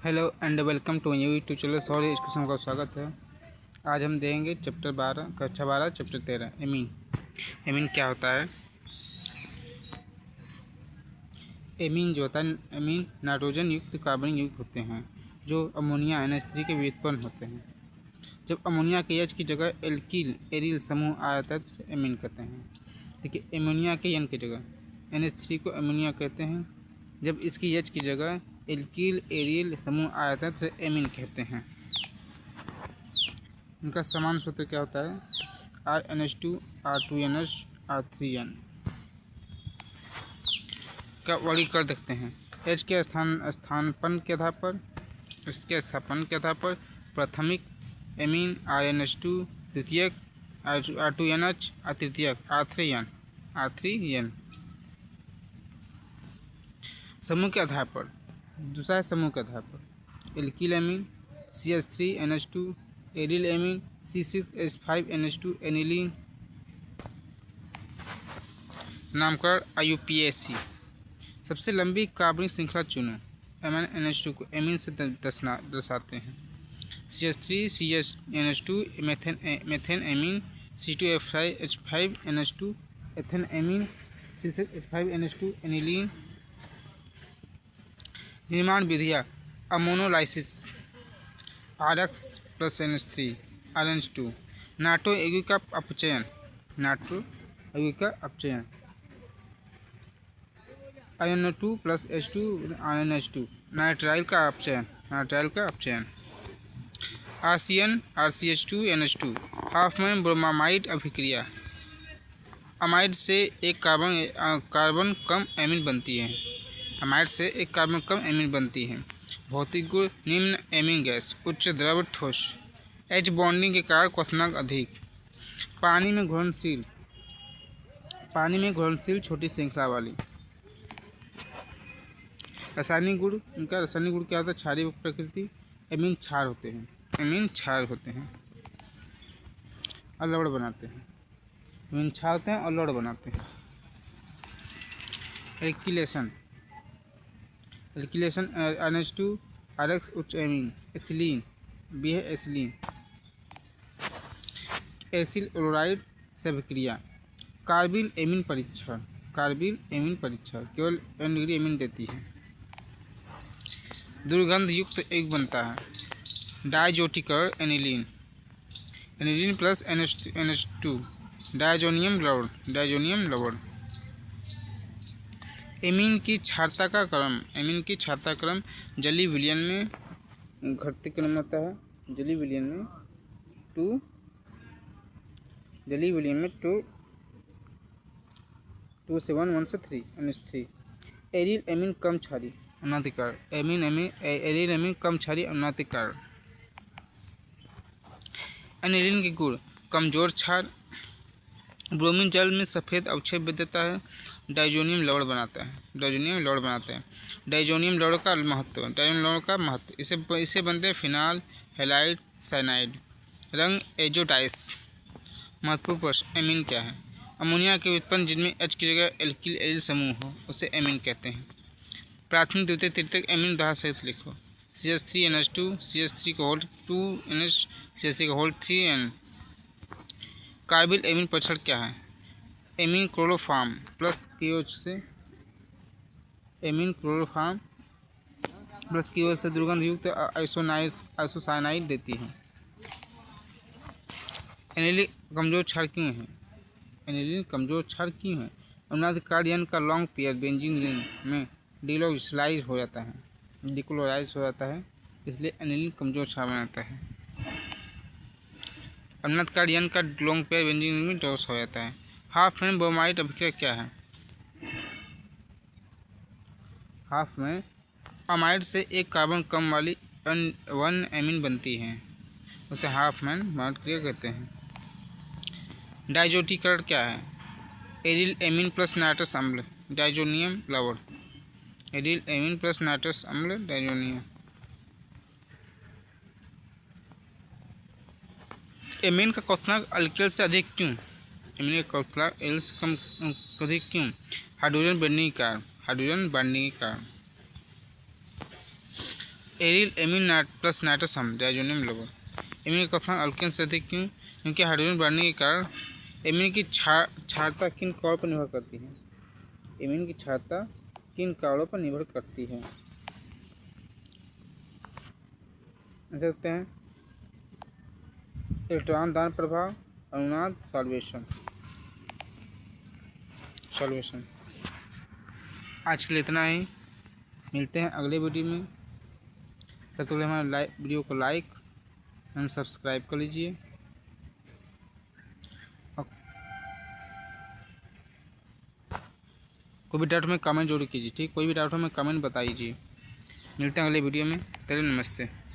Hello and welcome to new YouTube channel. Sorry education का स्वागत है। आज हम देखेंगे चैप्टर 12 कक्षा 12 चैप्टर 13 एमीन। एमीन क्या होता है? एमीन जो होता है, एमीन नाइट्रोजन युक्त कार्बन युक्त होते हैं जो अमोनिया NH3 के व्युत्पन्न होते हैं। जब अमोनिया के H की जगह एल्किल एरिल समूह आ जाता है तो उसे एमीन कहते हैं। देखिए, एमोनिया के N की जगह NH3 को अमोनिया कहते हैं। जब इसकी H की जगह एल्किल एरिल समूह आ जाता है तो एमीन कहते हैं। इनका समान सूत्र क्या होता है? RNH2 R2NH R3N का वर्गीकरण देखते हैं। H के स्थानापन्न के आधार पर, इसके स्थानापन्न के आधार पर प्राथमिक एमीन RNH2, द्वितीयक R2NH, तृतीयक R3N। समूह के आधार पर, दूसरा समूह के आधार पर alkyl amine CH3NH2, aryl amine C6H5NH2 aniline. नामकरण IUPAC। सबसे लंबी कार्बनिक श्रृंखला चुनो। MnNH2 को एमीन से दर्शाते हैं। CH3CHNH2 methane amine, C2H5NH2 ethane amine, C6H5NH2 aniline. निर्माण विधियाँ: ammonolysis RX + NH3 RNH2, nitro यौगिक का अपचयन INO2 + H2 RNH2, नाइट्राइल का अपचयन RCN RCH2 NH2। Hopman bromamide अभिक्रिया: अमाइड से एक कार्बन कम एमीन बनती है। भौतिक गुण निम्न: एमीन गैस, उच्च द्रव ठोस, H बॉन्डिंग के कारण क्वथनांक अधिक, पानी में घुलनशील छोटी श्रृंखला वाली। रासायनिक गुण: इनका रासायनिक गुण क्या होता है? क्षारीय प्रकृति, एमीन क्षार होते हैं और लवण बनाते हैं। एमीन क्षार होते हैं और लवण बनाते हैं। एल्किलेशन NH2 RX उच्च एमीन। एसिलीन B है एसिलीन। एसिल क्लोराइड से अभिक्रिया। कार्बिल एमीन परीक्षण केवल N डिग्री एमीन देती है। दुर्गंध युक्त एक बनता है। डायजोटीकरण एनिलीन + NH2 डायजोनियम लवण। एमीन की क्षारता का क्रम जलीय विलयन में घटते क्रम होता है। जलीय विलयन में 2 से 1 से 3 NH3। एरिल एमीन कम क्षारीय अनाधिकार। एरिल एमीन कम क्षारीय अनाधिकार। एनिलीन के गुण: कमजोर क्षार, ब्रोमीन जल में सफ़ेद अवक्षय देता है, डायजोनियम लवण बनाता है। डायजोनियम लवण का महत्व, इससे बनते हैं फिनाल, हैलाइड, साइनाइड। रंग एजोडाइस। महत्वपूर्ण प्रश्न: एमीन क्या है? अमोनिया के व्युत्पन्न जिनमें H की जगह एल्किल एरिल समूह हो उसे एमीन कहते हैं। प्राथमिक, द्वितीयक, तृतीयक एमीन उदाहरण सहित लिखो। CH3NH2 CH3 CH3 carbyl amine परीक्षण क्या है? एमीन क्लोरोफॉर्म प्लस KOH से दुर्गंध युक्त आइसोसाइनाइड देती है। एनिलीन कमजोर क्षार क्यों है? अम्लाधिकार N का लॉन्ग पेयर बेंजीन रिंग में डिक्लोराइज हो जाता है, इसलिए एनिलीन कमजोर क्षार बनाता है। अम्लाधिकार N का लॉन्ग पेयर बेंजीन रिंग में डॉस हो जाता है। हाफमैन ब्रोमाइड अभिक्रिया क्या है? हाफमैन अमाइड से एक कार्बन कम वाली 1 एमीन बनती है, उसे हाफमैन ब्रोमाइड क्रिया कहते हैं। डायजोटीकरण क्या है? एरिल एमीन + नाइट्रस अम्ल डायजोनियम लवण। एमीन का क्वथनांक अल्किल से अधिक क्यों? हाइड्रोजन बाइंडिंग के कारण। एरिल एमीन प्लस नाइट्रस हम डायजोनियम लवण। एमीन का कथन अल्केन से अधिक क्यों? क्योंकि हाइड्रोजन बढ़ने के कारण एमीन की क्षारता किन कारकों पर निर्भर करती है? एमीन की क्षारता किन कारकों पर निर्भर करती है? देखते हैं इलेक्ट्रॉन दान प्रभाव, अनुनाद, सॉल्वेशन। आज के लिए इतना ही, मिलते हैं अगले वीडियो में। तब तक हमारे वीडियो को लाइक एंड सब्सक्राइब कर लीजिए। कोई भी डाउट में कमेंट जरूर कीजिए, ठीक? कोई भी डाउट में कमेंट बताइए। मिलते हैं अगले वीडियो में। चलिए, नमस्ते।